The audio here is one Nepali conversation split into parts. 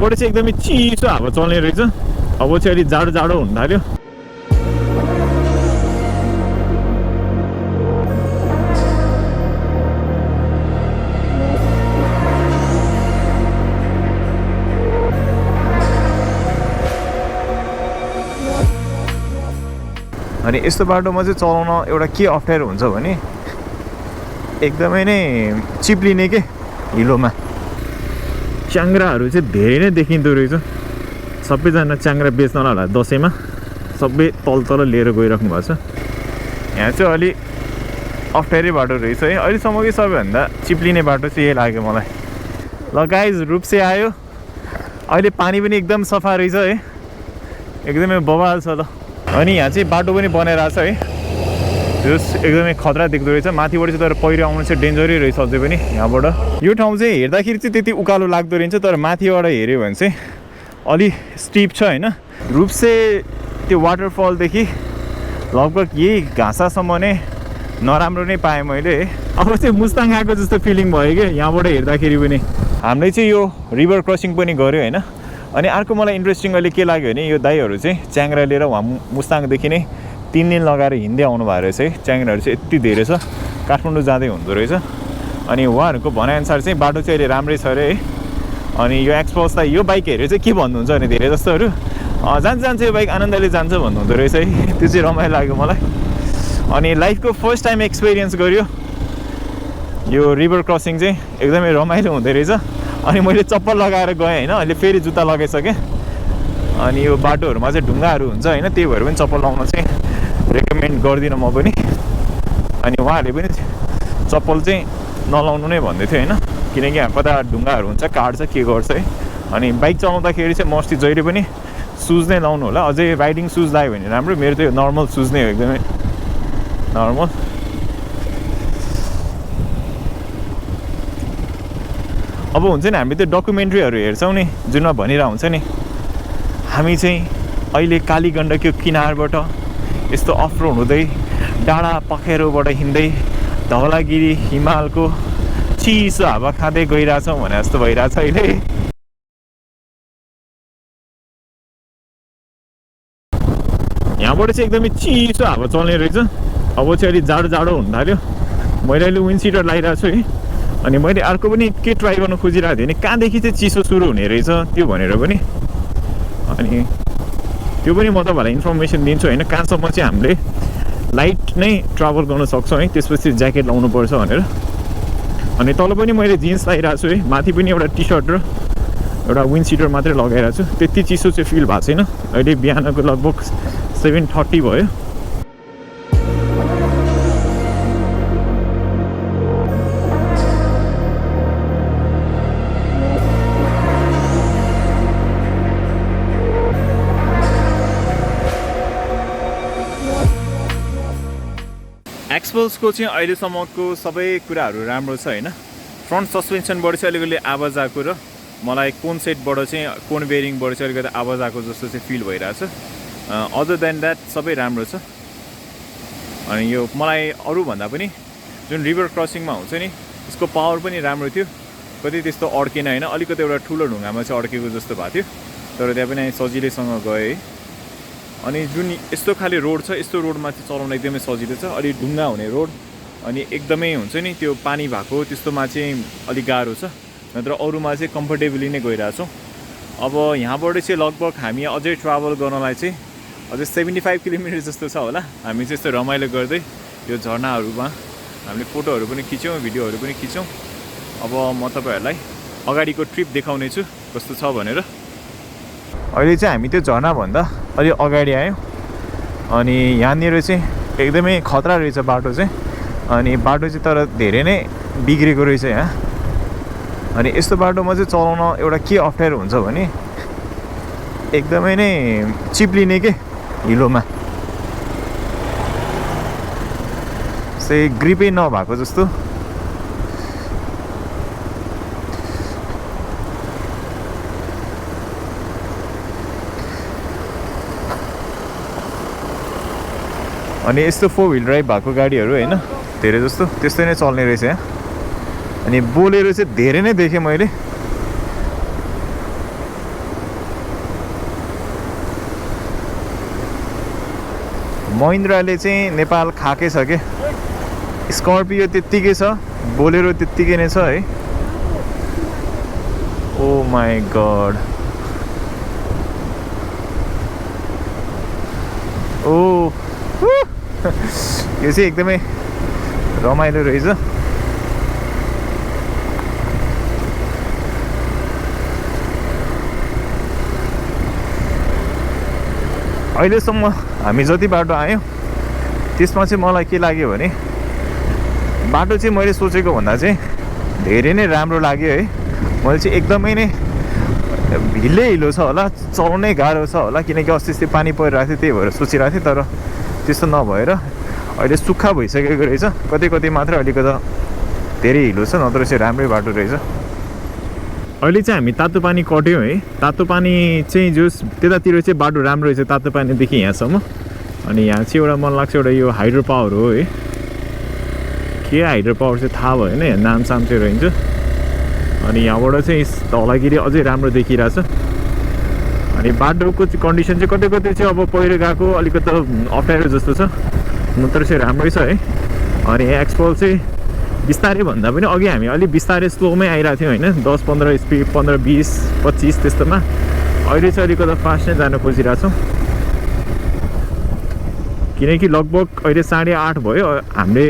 यहाँबाट चाहिँ एकदमै चिसो हावा चल्ने रहेछ। अब चाहिँ अलि जाडो जाडो हुन थाल्यो। अनि यस्तो बाटोमा चाहिँ चलाउन एउटा के अप्ठ्यारो हुन्छ भने एकदमै नै चिप्लिने के हिलोमा च्याङ्ग्राहरू चाहिँ धेरै नै देखिँदो रहेछ। सबैजना च्याङ्ग्रा बेच्नलाई होला दसैँमा सबै तल लिएर गइराख्नु भएको छ। यहाँ चाहिँ अलि अप्ठ्यारै बाटो रहेछ है। अहिलेसम्मकै सबैभन्दा चिप्लिने बाटो चाहिँ यही लाग्यो मलाई। ल गाइज रुप्से आयो। अहिले पानी पनि एकदम सफा रहेछ है, एकदमै बवाल छ। ल अनि यहाँ चाहिँ बाटो पनि बनाइरहेको छ है, त्यो एकदमै खतरा देख्दो रहेछ। माथिबाट चाहिँ तर पहिरो आउनु चाहिँ डेन्जरै रहेछ अझै पनि यहाँबाट। यो ठाउँ चाहिँ हेर्दाखेरि चाहिँ त्यति उकालो लाग्दो रहेछ, तर माथिबाट हेऱ्यो भने चाहिँ अलि स्टिप छ होइन। रुप्से त्यो वाटरफलदेखि लगभग यही घाँसासम्म नै नराम्रो नै पाएँ मैले। अब चाहिँ मुस्ताङ आएको जस्तो फिलिङ भयो कि यहाँबाट हेर्दाखेरि पनि। हामीले चाहिँ यो रिभर क्रसिङ पनि गऱ्यो होइन। अनि अर्को मलाई इन्ट्रेस्टिङ अहिले के लाग्यो भने यो दाइहरू चाहिँ च्याङ्ग्रा लिएर वहाँ मुस्ताङदेखि नै 3 दिन लगाएर हिँड्दै आउनु भएको रहेछ है। च्याङ्ग्राहरू चाहिँ यति धेरै छ, काठमाडौँ जाँदै हुँदो रहेछ। अनि उहाँहरूको भनाइअनुसार चाहिँ बाटो चाहिँ अहिले राम्रै छ अरे है। अनि यो एक्सपल्सलाई यो बाइक हेरेर चाहिँ के भन्नुहुन्छ भने धेरै जस्तोहरू जान्छ यो बाइक आनन्दले जान्छ भन्नुहुँदो रहेछ है। त्यो चाहिँ रमाइलो लाग्यो मलाई। अनि लाइफको फर्स्ट टाइम एक्सपिरियन्स गर्यो यो रिभर क्रसिङ चाहिँ, एकदमै रमाइलो हुँदो रहेछ। अनि मैले चप्पल लगाएर गएँ होइन, अहिले फेरि जुत्ता लगाइसकेँ। अनि यो बाटोहरूमा चाहिँ ढुङ्गाहरू हुन्छ होइन, त्यही भएर पनि चप्पल लाउन चाहिँ रेकमेन्ड गर्दिनँ म पनि। अनि उहाँहरूले पनि चप्पल चाहिँ नलाउनु नै भन्दै थियो होइन, किनकि कता ढुङ्गाहरू हुन्छ, काट्छ, के गर्छ है। अनि बाइक चलाउँदाखेरि चाहिँ मोस्टली जहिले पनि सुज नै लाउनु होला। अझै राइडिङ सुज लगायो भने राम्रो। मेरो त यो नर्मल सुज नै हो, एकदमै नर्मल। अब हुन्छ नि हामी त्यो डकुमेन्ट्रीहरू हेर्छौँ नि, जुनमा भनिरहेको हुन्छ नि हामी चाहिँ अहिले कालीगण्डकको किनारबाट यस्तो अफरोड हुँदै डाँडा पखेरोबाट हिँड्दै धवलागिरी हिमालको चिसो हावा खाँदै गइरहेछौँ भने जस्तो भइरहेछ अहिले। यहाँबाट चाहिँ एकदमै चिसो हावा चल्ने रहेछ। अब चाहिँ अलि जाडो जाडो हुन थाल्यो। मैले अहिले विन्ड सिटर लगाइरहेको छु है। अनि मैले अर्को पनि के ट्राई गर्न खोजिरहेको थिएँ भने कहाँदेखि चाहिँ चिसो सुरु हुने रहेछ त्यो भनेर पनि। अनि त्यो पनि म तपाईँहरूलाई इन्फर्मेसन दिन्छु होइन, कहाँसम्म चाहिँ हामीले लाइट नै ट्राभल गर्न सक्छौँ है, त्यसपछि ज्याकेट लाउनुपर्छ भनेर। अनि तल पनि मैले जिन्स लगाइरहेको छु है, माथि पनि एउटा टी सर्ट र एउटा विन्ड सिटर मात्रै लगाइरहेको छु। त्यति चिसो चाहिँ फिल भएको छैन। अहिले बिहानको लगभग 7:30 भयो। एक्सपल्सको चाहिँ अहिलेसम्मको सबै कुराहरू राम्रो छ होइन। फ्रन्ट सस्पेन्सनबाट चाहिँ अलिकति आवाज आएको र मलाई कोन सेटबाट चाहिँ कोन बेरिङबाट चाहिँ अलिकति आवाज आएको जस्तो चाहिँ फिल भइरहेछ। अदर देन द्याट सबै राम्रो छ। अनि यो मलाई अरूभन्दा पनि जुन रिभर क्रसिङमा हुन्छ नि यसको पावर पनि राम्रो थियो, कति त्यस्तो अड्केन होइन। अलिकति एउटा ठुलो ढुङ्गामा चाहिँ अड्केको जस्तो भएको थियो, तर त्यहाँ पनि सजिलैसँग गएँ है। अनि जुन यस्तो खाले रोड छ, यस्तो रोडमा चाहिँ चलाउन एकदमै सजिलो छ। अलि ढुङ्गा हुने रोड अनि एकदमै हुन्छ नि त्यो पानी भएको त्यस्तोमा चाहिँ अलिक गाह्रो छ, नत्र अरूमा चाहिँ कम्फर्टेबली नै गइरहेछौँ। अब यहाँबाट चाहिँ लगभग हामी अझै ट्राभल गर्नलाई चाहिँ अझै 75 किलोमिटर जस्तो छ होला। हामी चाहिँ यस्तो रमाइलो गर्दै यो झर्नाहरूमा हामीले फोटोहरू पनि खिच्यौँ, भिडियोहरू पनि खिच्यौँ। अब म तपाईँहरूलाई अगाडिको ट्रिप देखाउने छु कस्तो छ भनेर। अहिले चाहिँ हामी त्यो झर्नाभन्दा अलि अगाडि आयौँ। अनि यहाँनिर चाहिँ एकदमै खतरा रहेछ बाटो चाहिँ। अनि बाटो चाहिँ तर धेरै नै बिग्रेको रहेछ यहाँ। अनि यस्तो बाटोमा चाहिँ चलाउन एउटा के अप्ठ्यारो हुन्छ भने एकदमै नै चिप्लिने के हिलोमा चाहिँ ग्रिपै नभएको जस्तो। अनि यस्तो 4 व्हिल ड्राइभ भएको गाडीहरू होइन धेरै जस्तो त्यस्तै नै चल्ने रहेछ यहाँ। अनि बोलेरो चाहिँ धेरै नै देखेँ मैले। महिन्द्राले चाहिँ नेपाल खाकै छ के स्कर्पियो त्यत्तिकै छ बोलेरो त्यत्तिकै नै छ है ओ माई गड ओ यो चाहिँ एकदमै रमाइलो रहेछ अहिलेसम्म हामी जति बाटो आयौँ त्यसमा चाहिँ मलाई के लाग्यो भने बाटो चाहिँ मैले सोचेको भन्दा चाहिँ धेरै नै राम्रो लाग्यो है मैले चाहिँ एकदमै नै हिलो छ होला चलाउनै गाह्रो छ होला किनकि अस्ति पानी परिरहेको थियो त्यही भएर सोचिरहेको थिएँ तर त्यस्तो नभएर अहिले सुक्खा भइसकेको रहेछ कतै मात्र अलिकति धेरै हिलो छ नत्र चाहिँ राम्रै बाटो रहेछ अहिले चाहिँ हामी तातो पानी कट्यौँ है तातो पानी चाहिँ जोस त्यतातिर चाहिँ बाटो राम्रो रहेछ तातो पानीदेखि यहाँसम्म अनि यहाँ चाहिँ एउटा मन लाग्छ एउटा यो हाइड्रो पावर हो है के हाइड्रो पावर चाहिँ थाहा भएन यहाँ नामसाम चाहिँ रहन्छ अनि यहाँबाट चाहिँ धौलागिरी अझै राम्रो देखिरहेछ अनि बाटोको कन्डिसन चाहिँ कतै चाहिँ अब पहिरो गएको अलिकति अप्ठ्यारो जस्तो छ नत्र चाहिँ राम्रै छ है अनि यहाँ एक्सपल्स चाहिँ बिस्तारै भन्दा पनि अघि हामी अलिक बिस्तारै स्लोमै आइरहेको थियौँ होइन 10-15 स्पिड 15-20-25 त्यस्तोमा अहिले चाहिँ अलिकति फास्ट नै जान खोजिरहेछौँ किनकि लगभग अहिले 8:30 भयो हामीले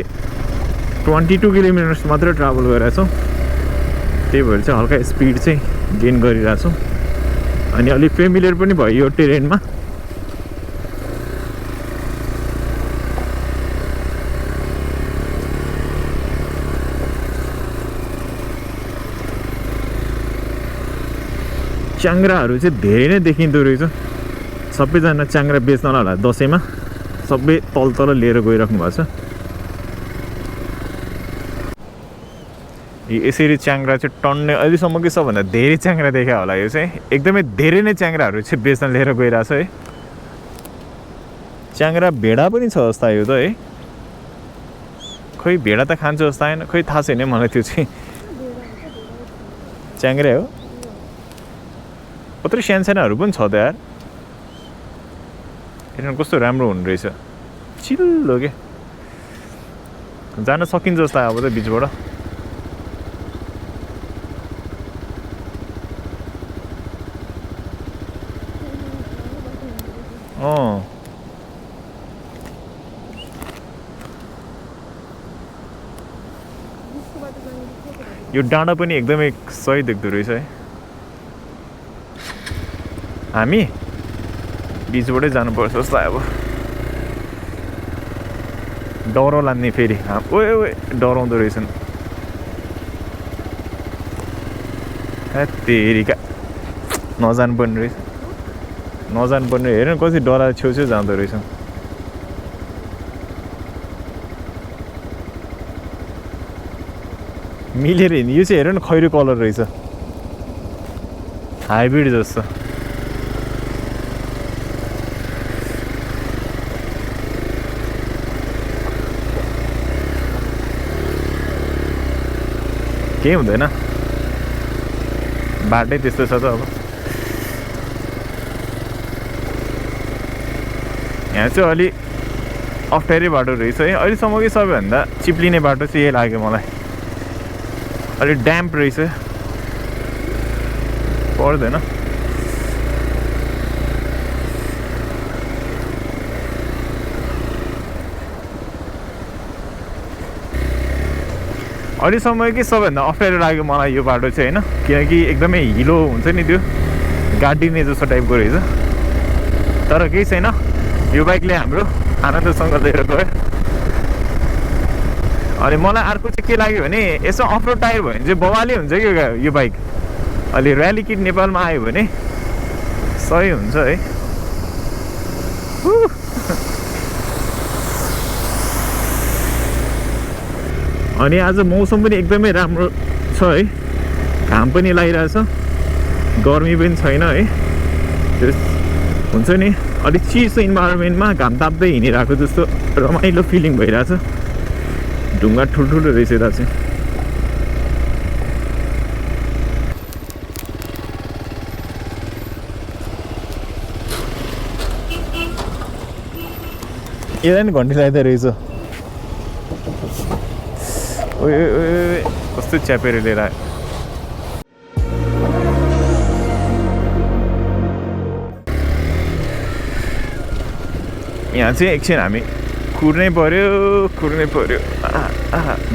22 किलोमिटर्स मात्र ट्राभल गरिरहेछौँ त्यही भएर चाहिँ हल्का स्पिड चाहिँ गेन गरिरहेछौँ अनि अलिक फेमिलियर पनि भयो यो टेरेनमा च्याङ्ग्राहरू चाहिँ धेरै नै देखिँदो रहेछ सबैजना च्याङ्ग्रा बेच्नलाई होला दसैँमा सबै तल लिएर गइराख्नु भएको छ यसरी च्याङ्ग्रा चाहिँ टन्ने अहिलेसम्म के सबभन्दा धेरै च्याङ्ग्रा देखा होला यो चाहिँ एकदमै धेरै नै च्याङ्ग्राहरू चाहिँ बेच्न लिएर गइरहेछ है च्याङ्ग्रा भेडा पनि छ जस्तो यो त है खोइ भेडा त खान्छ जस्तो आएन खोइ थाहा छैन मलाई त्यो चाहिँ च्याङ्ग्रा हो कत्रो सानसानाहरू पनि छ त यार हेर्नु कस्तो राम्रो हुने रहेछ चिल्लो के जान सकिन्छ जस्तो अब त बिचबाट यो डाँडा पनि एकदमै सही देख्दो रहेछ है हामी बिचबाटै जानुपर्छ जस्तो अब डरो लाग्ने फेरि ओए डराउँदो रहेछन् तेरिका नजानुपर्ने रहेछ हेर्नु कति डराएर छेउछेउ जाँदो रहेछ मिलेर हिँड्ने यो चाहिँ हेर न खैरो कलर रहेछ हाइब्रिड जस्तो केही हुँदैन बाटै त्यस्तो छ त अब यहाँ चाहिँ अलि अप्ठ्यारै बाटो रहेछ है अहिलेसम्मकै सबैभन्दा चिप्लिने बाटो चाहिँ यही लाग्यो मलाई अलि ड्याम्प रहेछ पर्दैन अहिलेसम्मकै सबैभन्दा अप्ठ्यारो लाग्यो मलाई यो बाटो चाहिँ होइन किनकि एकदमै हिलो हुन्छ नि त्यो गाडिने जस्तो टाइपको रहेछ तर केही छैन यो बाइकले हाम्रो आनन्दसँग लिएर गयो अनि मलाई अर्को चाहिँ के लाग्यो भने यसो अफरोड टायर भयो भने चाहिँ बवालै हुन्छ कि यो बाइक अलि र्याली किट नेपालमा आयो भने सही हुन्छ है अनि आज मौसम पनि एकदमै राम्रो छ है घाम पनि लागिरहेछ गर्मी पनि छैन है हुन्छ नि अलिक चिसो इन्भाइरोमेन्टमा घाम ताप्दै हिँडिरहेको जस्तो रमाइलो फिलिङ भइरहेछ ढुङ्गा ठुल्ठुलो रहेछ यता चाहिँ यसलाई नि घन्टी लगाइदिँदो रहेछ कस्तो च्यापेर लिएर आयो यहाँ चाहिँ एकछिन हामी कुर्नै पर्यो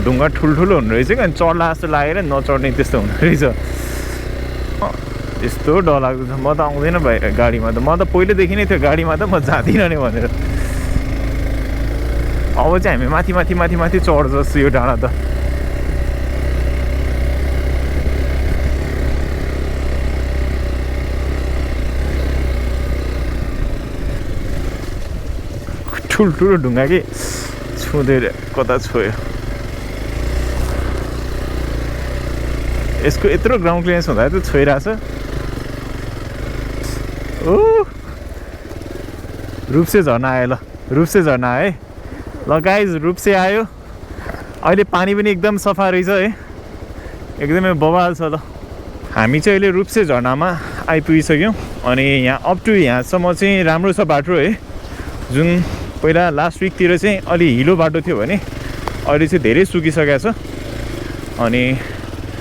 ढुङ्गा ठुल्ठुलो हुने रहेछ क्या चढ्ला जस्तो लागेर नचढ्ने त्यस्तो हुने रहेछ यस्तो डरलाग्दो छ म त आउँदैन भाइ गाडीमा त म त पहिल्यैदेखि नै थियो गाडीमा त म जाँदिनँ नि भनेर अब चाहिँ हामी माथि चढ्छ यो डाँडा त ठुल्ठुलो ढुङ्गा कि छुँदै कता छोयो यसको यत्रो ग्राउन्ड क्लियरेन्स हुँदा त छोइरहेछ ओ रुप्से झर्ना आयो ल रुप्से झर्ना है ल गाइज रुप्से आयो अहिले पानी पनि एकदम सफा रहेछ है एकदमै बवाल छ ल हामी चाहिँ अहिले रुप्से झर्नामा आइपुगिसक्यौँ अनि यहाँ अप टु यहाँसम्म चाहिँ राम्रो छ बाटो है जुन पहिला लास्ट विकतिर चाहिँ अलि हिलो बाटो थियो भने अहिले चाहिँ धेरै सुकिसकेको छ अनि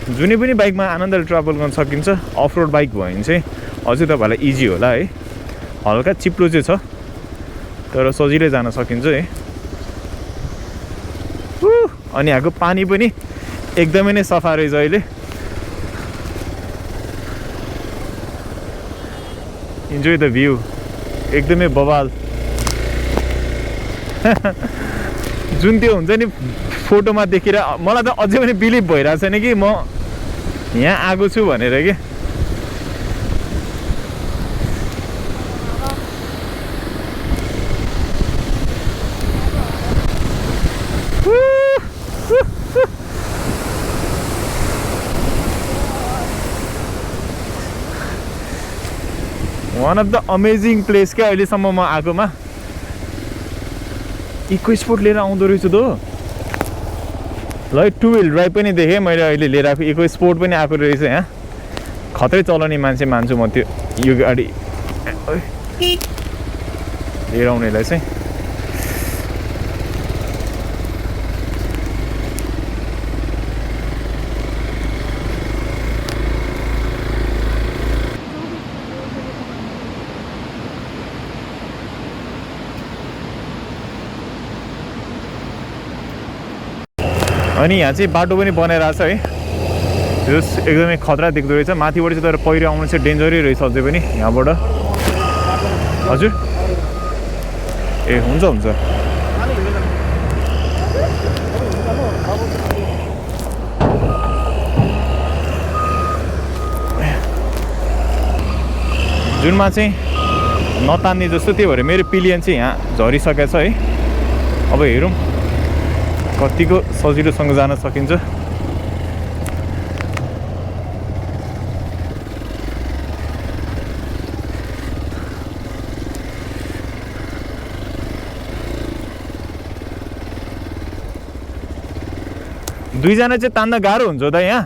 जुनै पनि बाइकमा आनन्दले ट्राभल गर्न सकिन्छ अफ रोड बाइक भयो भने चाहिँ अझै तपाईँहरूलाई इजी होला है हल्का चिप्लो चाहिँ छ तर सजिलै जान सकिन्छ है अनि यहाँको पानी पनि एकदमै नै सफा रहेछ अहिले इन्जोय द भ्यू एकदमै बवाल जुन त्यो हुन्छ नि फोटोमा देखेर मलाई त अझै पनि बिलिभ भइरहेको छैन कि म यहाँ आएको छु भनेर के one of the amazing place क्या अहिलेसम्म म आएकोमा इको स्पोर्ट लिएर आउँदो रहेछ त ल टु व्हिल ड्राइभ पनि देखेँ मैले अहिले लिएर आएको इको स्पोर्ट पनि आएको रहेछ यहाँ खतरै चलाउने मान्छे मान्छु म त्यो यो गाडी लिएर आउनेलाई चाहिँ अनि यहाँ चाहिँ बाटो पनि बनाइरहेछ है त्यो एकदमै खतरा देख्दो रहेछ माथिबाट चाहिँ तर पहिरो आउनु चाहिँ डेन्जरै रहेछ अझै पनि यहाँबाट हजुर ए हुन्छ जुनमा चाहिँ नतान्ने जस्तो त्यही भएर मेरो पिलियन चाहिँ यहाँ झरिसकेको छ है अब हेरौँ कतिको सजिलोसँग जान सकिन्छ दुईजना चाहिँ तान्दा गाह्रो हुन्छ त यहाँ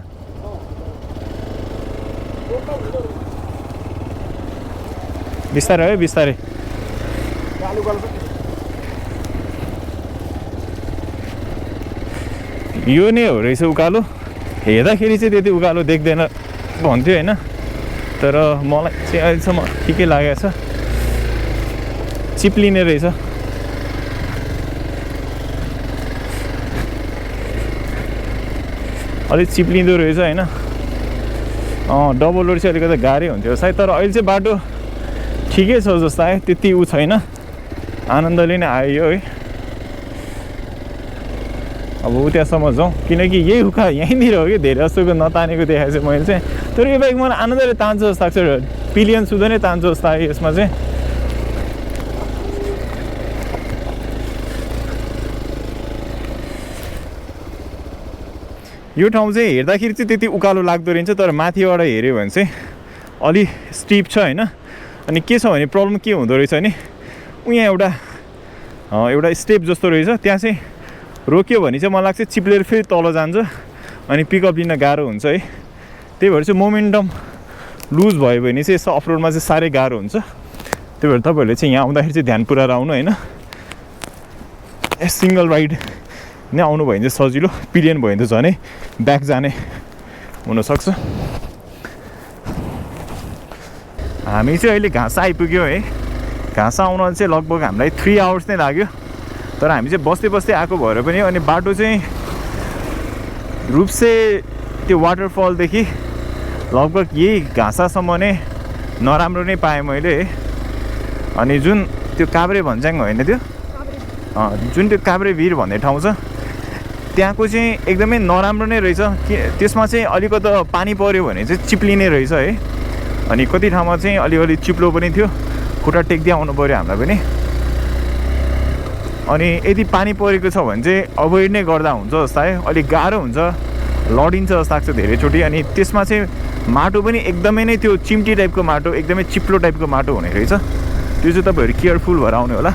बिस्तारै है बिस्तारै यो नै हो रहेछ उकालो हेर्दाखेरि चाहिँ त्यति उकालो देख्दैन भन्थ्यो होइन तर मलाई चाहिँ अहिलेसम्म ठिकै लागेको छ चिप्लिने रहेछ अलिक चिप्लिँदो रहेछ होइन डबल रोड चाहिँ अलिकति गाह्रै हुन्थ्यो सायद तर अहिले चाहिँ बाटो ठिकै छ जस्तो आयो त्यति उ छैन आनन्दले नै आयो है अब उतासम्म जाउँ किनकि यही उखा यहीँनिर हो कि धेरै जस्तोको नतानेको देखाएको चाहिँ मैले चाहिँ तर यो बाइक मलाई आनन्दले तान्छ जस्तो लाग्छ पिलियन सुधो नै तान्छ जस्तो आयो यसमा चाहिँ यो ठाउँ चाहिँ हेर्दाखेरि चाहिँ त्यति उकालो लाग्दो रहेछ तर माथिबाट हेऱ्यो भने चाहिँ अलि स्टिप छ होइन अनि के छ भने प्रब्लम के हुँदो रहेछ भने यहाँ एउटा स्टेप जस्तो रहेछ त्यहाँ चाहिँ रोक्यो भने चाहिँ मलाई लाग्छ चिप्लेर फेरि तल जान्छ अनि पिकअप लिन गाह्रो हुन्छ है त्यही भएर चाहिँ मोमेन्टम लुज भयो भने चाहिँ यसो अफरोडमा चाहिँ साह्रै गाह्रो हुन्छ त्यही भएर तपाईँहरूले चाहिँ यहाँ आउँदाखेरि चाहिँ ध्यान पुऱ्याएर आउनु होइन सिङ्गल राइड नै आउनु भयो भने चाहिँ सजिलो, पिलियन भयो भने त झनै ब्याक जाने हुनसक्छ। हामी चाहिँ अहिले घाँस आइपुग्यो है। घाँस आउन चाहिँ लगभग हामीलाई 3 आवर्स नै लाग्यो, तर हामी चाहिँ बस्दै बस्दै आएको भएर पनि। अनि बाटो चाहिँ रुप्से त्यो वाटरफलदेखि लगभग यही घाँसासम्म नै नराम्रो नै पाएँ मैले है। अनि जुन त्यो काभ्रे भन्ज्याङ होइन त्यो जुन त्यो काभ्रे भिर भन्ने ठाउँ छ त्यहाँको चाहिँ एकदमै नराम्रो नै रहेछ कि त्यसमा चाहिँ अलिकति पानी पऱ्यो भने चाहिँ चिप्लिने रहेछ है। अनि कति ठाउँमा चाहिँ अलिअलि चिप्लो पनि थियो, खुट्टा टेक्दै आउनु पऱ्यो हामीलाई पनि। अनि यदि पानी परेको छ भने चाहिँ अभोइड नै गर्दा हुन्छ जस्तो है, अलिक गाह्रो हुन्छ, लडिन्छ जस्तो लाग्छ धेरैचोटि। अनि त्यसमा चाहिँ माटो पनि एकदमै नै त्यो चिम्टी टाइपको माटो, एकदमै चिप्लो टाइपको माटो हुने रहेछ। त्यो चाहिँ तपाईँहरू केयरफुल भएर आउने होला।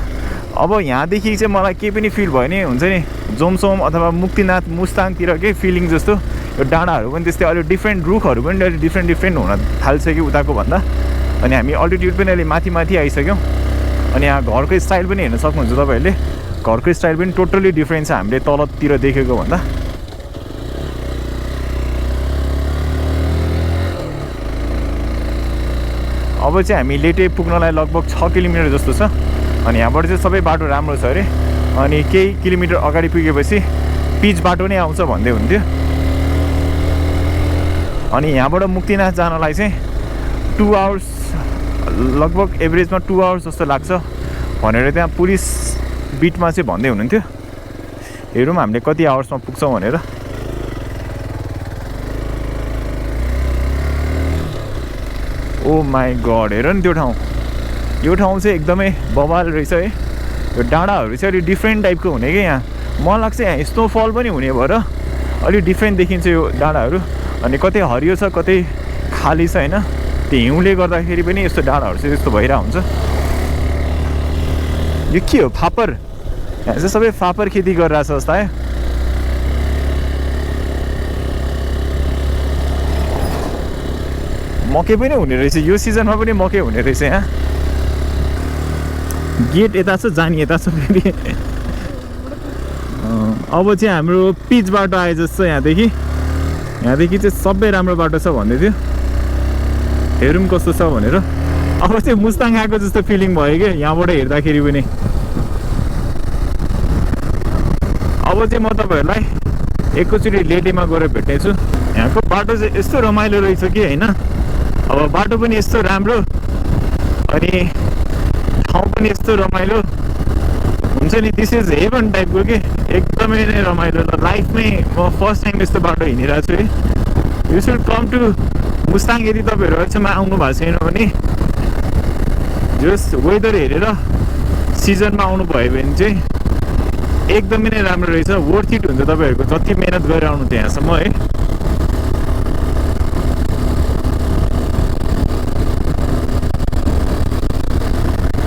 अब यहाँदेखि चाहिँ मलाई केही पनि फिल भयो नि, हुन्छ नि जोमसोम अथवा मुक्तिनाथ मुस्ताङतिर केही फिलिङ जस्तो। यो डाँडाहरू पनि त्यस्तै अलिक डिफ्रेन्ट, रुखहरू पनि अलिक डिफ्रेन्ट हुन थाल्छ कि उताको भन्दा। अनि हामी अल्टिट्युड पनि अलि माथि आइसक्यौँ। अनि यहाँ घरको स्टाइल पनि हेर्न सक्नुहुन्छ तपाईँहरूले, घरको स्टाइल पनि टोटल्ली डिफ्रेन्ट छ हामीले तलतिर देखेको भन्दा। अब चाहिँ हामी लेटे पुग्नलाई लगभग 6 किलोमिटर जस्तो छ। अनि यहाँबाट चाहिँ सबै बाटो राम्रो छ अरे। अनि केही किलोमिटर अगाडि पुगेपछि पिच बाटो नै आउँछ भन्दै हुन्थ्यो। अनि यहाँबाट मुक्तिनाथ जानलाई चाहिँ 2 आवर्स लगभग एभरेजमा 2 आवर्स जस्तो लाग्छ भनेर त्यहाँ पुलिस बिटमा चाहिँ भन्दै हुनुहुन्थ्यो। हेरौँ हामीले कति आवर्समा पुग्छौँ भनेर। ओ माई गड, हेर नि त्यो ठाउँ। यो ठाउँ चाहिँ एकदमै बवाल रहेछ है। यो डाँडाहरू चाहिँ अलिक डिफ्रेन्ट टाइपको हुने कि यहाँ, मलाई लाग्छ यहाँ स्नोफल पनि हुने भएर अलिक डिफ्रेन्ट देखिन्छ यो डाँडाहरू। अनि कतै हरियो छ कतै खाली छ होइन, त्यो हिउँले गर्दाखेरि पनि यस्तो डाँडाहरू चाहिँ यस्तो भइरहेको हुन्छ। यो के हो, फापर? यहाँ चाहिँ सबै फापर खेती गरिरहेछ जस्तो है। मकै पनि हुने रहेछ यो सिजनमा, पनि मकै हुने रहेछ यहाँ। गेट यता छ, जाने यता छ फेरि। अब चाहिँ हाम्रो पिच बाटो आए जस्तो यहाँदेखि चाहिँ सबै राम्रो बाटो छ भन्दै थियो। हेरौँ कस्तो छ भनेर। अब चाहिँ मुस्ताङ आएको जस्तो फिलिङ भयो कि यहाँबाट हेर्दाखेरि पनि। अब चाहिँ म तपाईँहरूलाई एकैचोटि लेटेमा गएर भेट्नेछु। यहाँको बाटो चाहिँ यस्तो रमाइलो रहेछ कि होइन। अब बाटो पनि यस्तो राम्रो अनि ठाउँ पनि यस्तो रमाइलो हुन्छ नि, दिस इज हेभन टाइपको कि एकदमै नै रमाइलो। लाइफमै म फर्स्ट टाइम यस्तो बाटो हिँडिरहेको छु है। You should come to Mustang. यदि तपाईँहरू अहिलेसम्म आउनु भएको छैन भने जस वेदर हेरेर सिजनमा आउनुभयो भने चाहिँ एकदमै नै राम्रो रहेछ, वर्थ इट हुन्छ तपाईँहरूको जति मेहनत गरेर आउनु थियो यहाँसम्म है।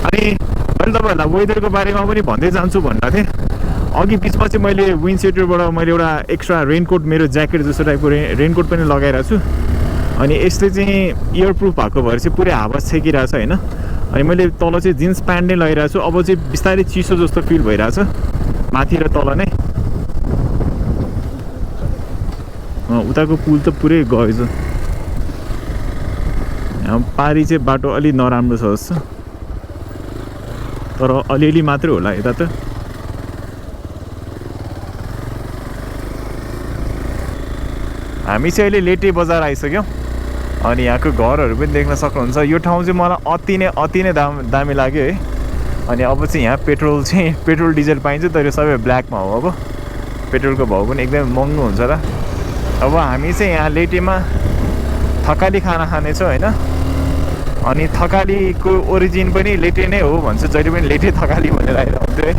अनि मैले तपाईँहरूलाई वेदरको बारेमा पनि भन्दै जान्छु भनेको थिएँ अघि। बिचमा चाहिँ मैले विन्ड सिटरबाट मैले एउटा एक्स्ट्रा रेनकोट, मेरो ज्याकेट जस्तो टाइपको रेनकोट पनि लगाइरहेको छु। अनि यसले चाहिँ इयर प्रुफ भएको भएर चाहिँ पुरै हावा छेकिरहेको छ होइन। अनि मैले तल चाहिँ जिन्स प्यान्ट नै लगाइरहेको छु। अब चाहिँ बिस्तारै चिसो जस्तो फिल भइरहेछ माथि र तल नै। उताको पुल त पुरै गएछ। यहाँ पारी चाहिँ बाटो अलि नराम्रो छ जस्तो, तर अलिअलि मात्रै होला यता त। हामी चाहिँ अहिले लेटे बजार आइसक्यौँ। अनि यहाँको घरहरू पनि देख्न सक्नुहुन्छ। यो ठाउँ चाहिँ मलाई अति नै दामी लाग्यो है। अनि अब चाहिँ यहाँ पेट्रोल डिजल पाइन्छ, तर यो सबै ब्ल्याकमा हो। अब पेट्रोलको भाउ पनि एकदमै महँगो हुन्छ र। अब हामी चाहिँ यहाँ लेटेमा थकाली खाना खानेछौँ होइन। अनि थकालीको ओरिजिन पनि लेटे नै हो भन्छ, जहिले पनि लेटे थकाली भनेर आइरहेको हुन्थ्यो है।